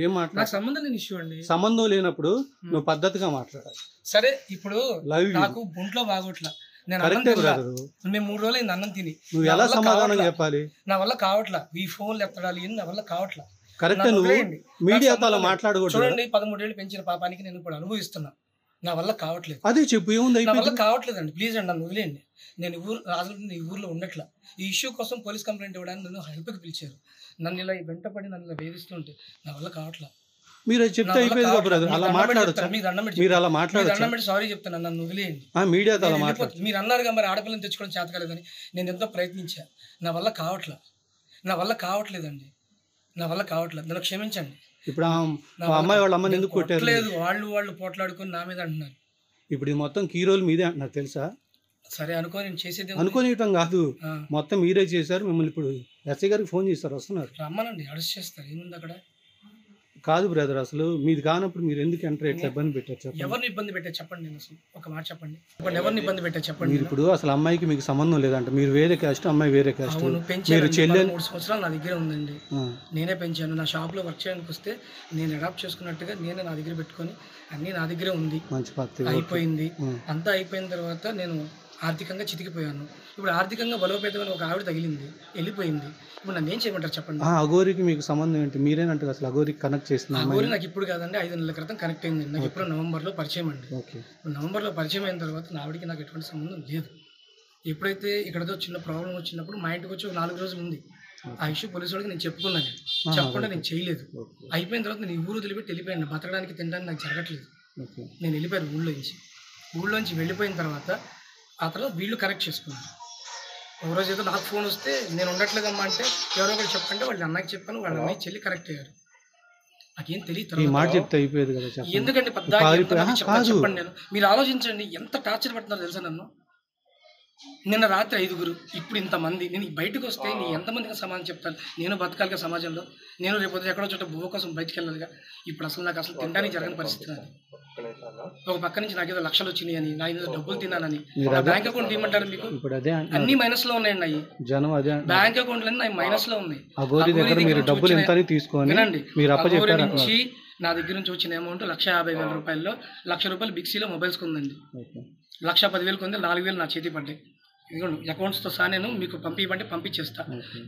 ఏం మాట్లాడ నాకు సంబంధం లేని ఇష్యూ అండి. సంబంధం లేనప్పుడు నువ్వు పద్ధతిగా మాట్లాడాలి. సరే ఇప్పుడు నాకు ఒంట్లో బాగోట్లా, నేను మేము 3 రోజులు అయింది అన్నం తిని. నువ్వు ఎలా సమాధానం చెప్పాలి? నా వల్ల కావట్లా, ఈ ఫోన్లు ఎత్తడాలి నా వల్ల కావట్లా. కరెక్ట్. నువ్వు మీడియాతో అలా మాట్లాడకూడదు. చూడండి 13 ఏళ్ళు పెంచిన పాపానికి నేను ఇప్పుడు అనుభవిస్తున్నా, నా వల్ల కావట్లేదు. అదే చెప్పు, ఏముంది? నా వల్ల కావట్లేదండి, ప్లీజ్ అండి నన్ను వదిలేయండి. నేను ఈ ఊర్లో ఉండట్లా. ఈ ఇష్యూ కోసం పోలీస్ కంప్లైంట్ ఇవ్వడానికి నన్ను హెల్ప్కి పిలిచారు. నన్ను ఇలా వెంటపడి నన్ను ఇలా వేధిస్తుంటే నా వల్ల కావట్లా. మీరు చెప్తే అయిపోయింది కదా బ్రదర్, అలా మాట్లాడొచ్చు. మీరు అలా మాట్లాడొచ్చు. సారీ చెప్తాను, నన్ను వదిలేయండి. మీడియాతో అలా మాట్లాడచ్చు. మీరు అన్నారుగా మరి ఆడపిల్లని తెచ్చుకోవడం చేత కాలేదని. నేను ఎంతో ప్రయత్నించా, నా వల్ల కావట్లా, నా వల్ల కావట్లేదండి, నా వల్ల కావట్లేదు. నన్ను క్షమించండి. ఇప్పుడు అమ్మాయి వాళ్ళ అమ్మని ఎందుకు కొట్టారు? లేదు, వాళ్ళు పోట్లాడుకొని నా మీద అంటున్నారు. ఇప్పుడు ఇది మొత్తం కీ రోల్ మీదే అంటున్నారు తెలుసా? సరే అనుకో, నేను చేసేది అనుకోనియటం కాదు, మొత్తం మీరే చేశారు. మిమ్మల్ని ఇప్పుడు ఎస్ఐ గారికి ఫోన్ చేస్తారు, వస్తున్నారు. రమ్మనండి, అరెస్ట్ చేస్తారు. ఏముంది అక్కడ? కాదు బ్రదర్, అసలు మీది కానప్పుడు మీరు ఎందుకు ఎంటర్ ఎట్లా ఇబ్బంది పెట్టారు? ఎవరిని ఇబ్బంది పెట్టారు చెప్పండి, నేను అసలు ఒక మాట చెప్పండి. ఎవరిని ఇబ్బంది పెట్టారు చెప్పండి. మీరు ఇప్పుడు అసలు అమ్మాయికి మీకు సంబంధం లేదంట, మీరు వేరే క్యాస్ట్, అమ్మాయి వేరే క్యాస్ట్. మీరు చెల్లె 3 సంవత్సరాలు నా దగ్గర ఉందండి, నేనే పెంచాను. నా షాప్లో వర్క్ చేయడానికి వస్తే నేను అడాప్ట్ చేసుకున్నట్టుగా నేనే నా దగ్గర పెట్టుకొని అన్నీ నా దగ్గరే ఉంది. మంచి పద్ధతి అయిపోయింది. అంతా అయిపోయిన తర్వాత నేను ఆర్థికంగా చితికిపోయాను. ఇప్పుడు ఆర్థికంగా బలోపేతమైన ఒక ఆవిడ తగిలింది, వెళ్ళిపోయింది. ఇప్పుడు నన్ను ఏం చేయమంటారు చెప్పండి? అఘోరికి మీకు సంబంధం ఏంటి? మీరేనంటే అసలు అఘోరికి కనెక్ట్ చేసిన అఘోరి నాకు ఇప్పుడు కాదండి, 5 నెలల క్రితం కనెక్ట్ అయింది. నాకు ఇప్పుడు నవంబర్లో పరిచయం అండి. నవంబర్లో పరిచయం అయిన తర్వాత నా ఆవిడకి నాకు ఎటువంటి సంబంధం లేదు. ఎప్పుడైతే ఇక్కడతో చిన్న ప్రాబ్లం వచ్చినప్పుడు మా ఇంటికి వచ్చి 4 రోజులు ఉంది. ఆ ఇష్యూ పోలీసు వాళ్ళకి నేను చెప్పుకున్నాను, చెప్పకుండా నేను చేయలేదు. అయిపోయిన తర్వాత నేను ఈ ఊరు వదిలిపెట్టి వెళ్ళిపోయాను. బతకడానికి తినడానికి నాకు జరగట్లేదు. నేను వెళ్ళిపోయాను ఊళ్ళోంచి వెళ్ళిపోయిన తర్వాత ఆ తర్వాత వీళ్ళు కరెక్ట్ చేసుకున్నారు. ఒక రోజు ఏదో నాకు ఫోన్ వస్తే నేను ఉండట్లేదమ్మా అంటే ఎవరో ఒకరు చెప్పంటే వాళ్ళ అన్నకి చెప్పాను, వాళ్ళ అమ్మాయి చెల్లి కరెక్ట్ అయ్యారు. నాకేం తెలియదు. ఎందుకంటే చెప్పండి. నేను మీరు ఆలోచించండి, ఎంత టార్చర్ పడుతున్నారో తెలుసా నన్ను. నిన్న రాత్రి 5గురు, ఇప్పుడు ఇంతమంది. నేను బయటకు వస్తే నేను ఎంతమందికి సమాధానం చెప్తాను? నేను బతకాలిగా సమాజంలో, నేను రేపు ఎక్కడో చోట బువ్వ కోసం బయటకు వెళ్ళాలిగా. ఇప్పుడు అసలు నాకు అసలు తినడానికి జరగని పరిస్థితి నాది. ఒక పక్క నుంచి నాకు ఏదో లక్షలు వచ్చినాయి అని, నా ఏదో డబ్బులు తిన్నానని, బ్యాంక్ అకౌంట్ ఏమంటారు మీకు? అన్ని మైనస్ లో ఉన్నాయండి. అవి బ్యాంక్ అకౌంట్లు అన్ని మైనస్ లో ఉన్నాయి. నుంచి నా దగ్గర నుంచి వచ్చిన అమౌంట్ 1,50,000 రూపాయల్లో 1,00,000 రూపాయలు బిక్సీలో మొబైల్స్ కొందండి. 1,10,000 కొంది, 4,000 నా చేతి పడ్డాయి. ఇదిగోండి అకౌంట్స్తో సహా నేను మీకు పంపించమంటే పంపించేస్తా.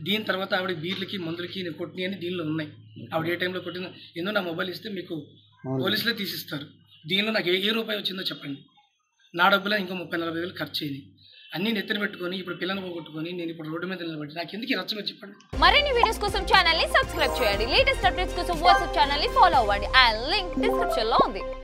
దీని తర్వాత ఆవిడ బీర్లకి మందులకి నేను కొట్టినవి అని దీనిలో ఉన్నాయి. ఆవిడ ఏ టైంలో కొట్టిన ఏందో నా మొబైల్ ఇస్తే మీకు పోలీసులే తీసిస్తారు. దీనిలో నాకు ఏ రూపాయి వచ్చిందో చెప్పండి. నా డబ్బులో ఇంకో 30,000-40,000 ఖర్చు అయింది. అన్ని నెత్తిన పెట్టుకొని ఇప్పుడు పిల్లలు పోగొట్టుకొని నేను ఇప్పుడు రోడ్డు మీద నిలబడి నాకు ఎందుకు రచ్చమని చెప్పండి. మరిన్ని వీడియోస్ కోసం ఛానల్ ని సబ్స్క్రైబ్ చేయండి. లేటెస్ట్ అప్డేట్స్ కోసం వాట్సాప్ ఛానల్ ని ఫాలో అవ్వండి. ఆ లింక్ డిస్క్రిప్షన్ లో ఉంది.